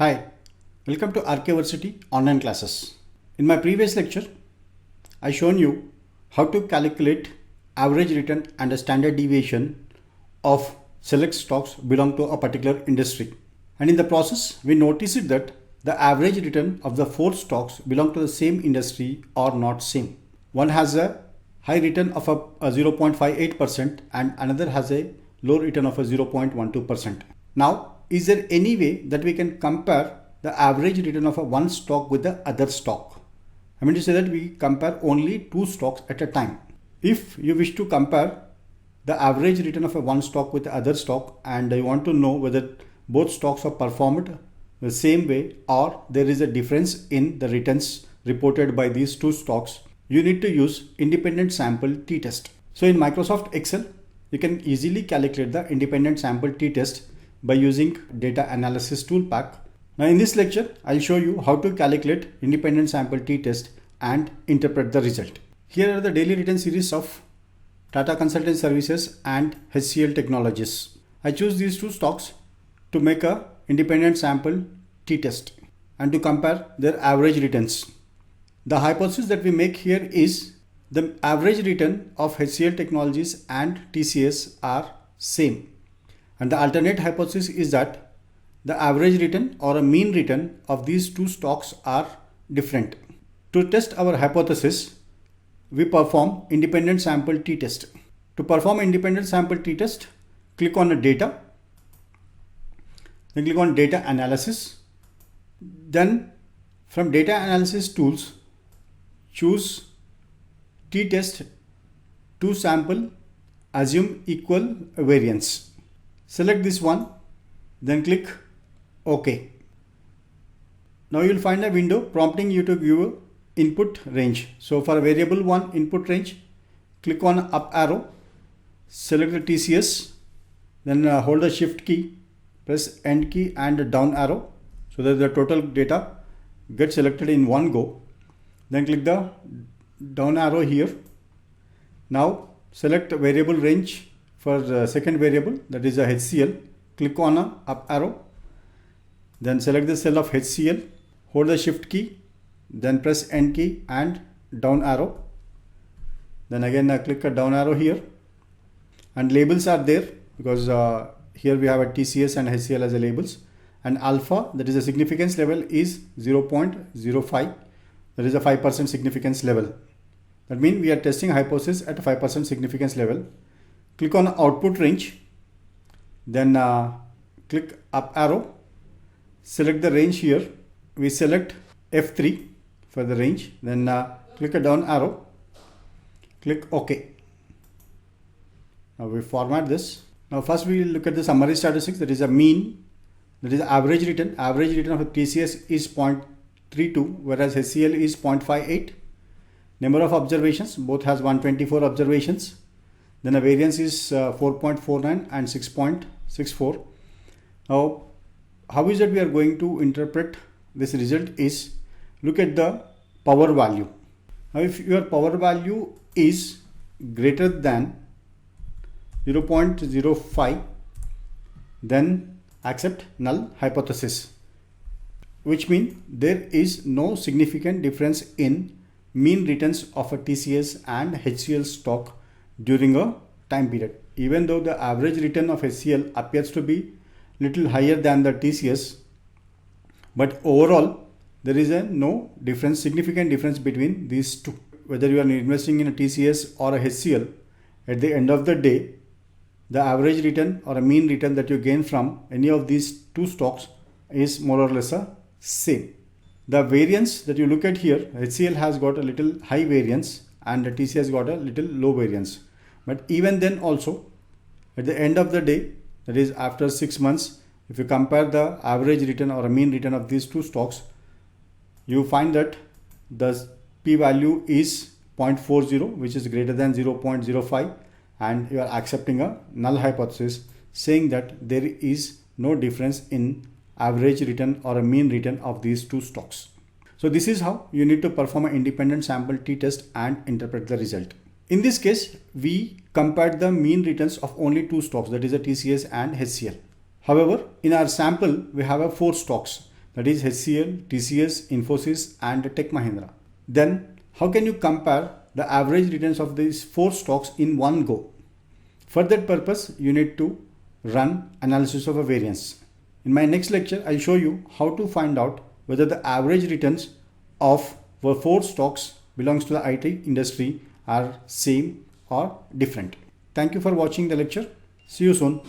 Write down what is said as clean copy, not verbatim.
Hi, welcome to Archiversity online classes. In my previous lecture, I shown you how to calculate average return and a standard deviation of select stocks belong to a particular industry. And in the process, we noticed that the average return of the four stocks belong to the same industry or not same. One has a high return of a 0.58% and another has a low return of a 0.12%. Now, is there any way that we can compare the average return of a one stock with the other stock? I mean to say that we compare only two stocks at a time. If you wish to compare the average return of a one stock with the other stock and you want to know whether both stocks are performed the same way or there is a difference in the returns reported by these two stocks, you need to use independent sample t-test. So in Microsoft Excel, you can easily calculate the independent sample t-test by using data analysis tool pack. Now in this lecture, I'll show you how to calculate independent sample t-test and interpret the result. Here are the daily return series of Tata Consultancy Services and HCL Technologies. I choose these two stocks to make a independent sample t-test and to compare their average returns. The hypothesis that we make here is the average return of HCL Technologies and TCS are same. And the alternate hypothesis is that the average return or a mean return of these two stocks are different. To test our hypothesis, we perform independent sample t-test. To perform independent sample t-test, click on the data, then click on data analysis. Then from data analysis tools, choose t-test to sample, assume equal variance. Select this one, then click OK. Now you will find a window prompting you to give input range. So for variable 1 input range, click on up arrow, select the TCS, then hold the shift key, press end key and down arrow so that the total data gets selected in one go. Then click the down arrow here. Now select variable range for the second variable, that is a HCL. Click on a up arrow, then select the cell of HCL, hold the shift key, then press end key and down arrow. Then again click a down arrow here, and labels are there because here we have a TCS and HCL as a labels, and alpha, that is a significance level, is 0.05, that is a 5% significance level. That means we are testing hypothesis at a 5% significance level. Click on output range, then click up arrow, select the range here. We select F3 for the range, then click a down arrow, click OK. Now we format this. Now first we look at the summary statistics, that is a mean, that is average return. Average return of TCS is 0.32 whereas HCL is 0.58. Number of observations, both has 124 observations. Then a variance is 4.49 and 6.64. Now, how is it we are going to interpret this result is, look at the power value. Now, if your power value is greater than 0.05, then accept null hypothesis, which means there is no significant difference in mean returns of a TCS and HCL stock during a time period. Even though the average return of HCL appears to be little higher than the TCS, but overall there is no difference, significant difference between these two. Whether you are investing in a TCS or a HCL, at the end of the day, the average return or a mean return that you gain from any of these two stocks is more or less the same. The variance that you look at here, HCL has got a little high variance and the TCS got a little low variance. But even then also, at the end of the day, that is after 6 months, if you compare the average return or a mean return of these two stocks, you find that the p-value is 0.40, which is greater than 0.05, and you are accepting a null hypothesis saying that there is no difference in average return or a mean return of these two stocks. So this is how you need to perform an independent sample t-test and interpret the result. In this case, we compared the mean returns of only two stocks, that is a TCS and HCL. However, in our sample, we have 4 stocks, that is HCL, TCS, Infosys and Tech Mahindra. Then how can you compare the average returns of these 4 stocks in one go? For that purpose, you need to run analysis of a variance. In my next lecture, I'll show you how to find out whether the average returns of the 4 stocks belongs to the IT industry are same or different. Thank you for watching the lecture. See you soon.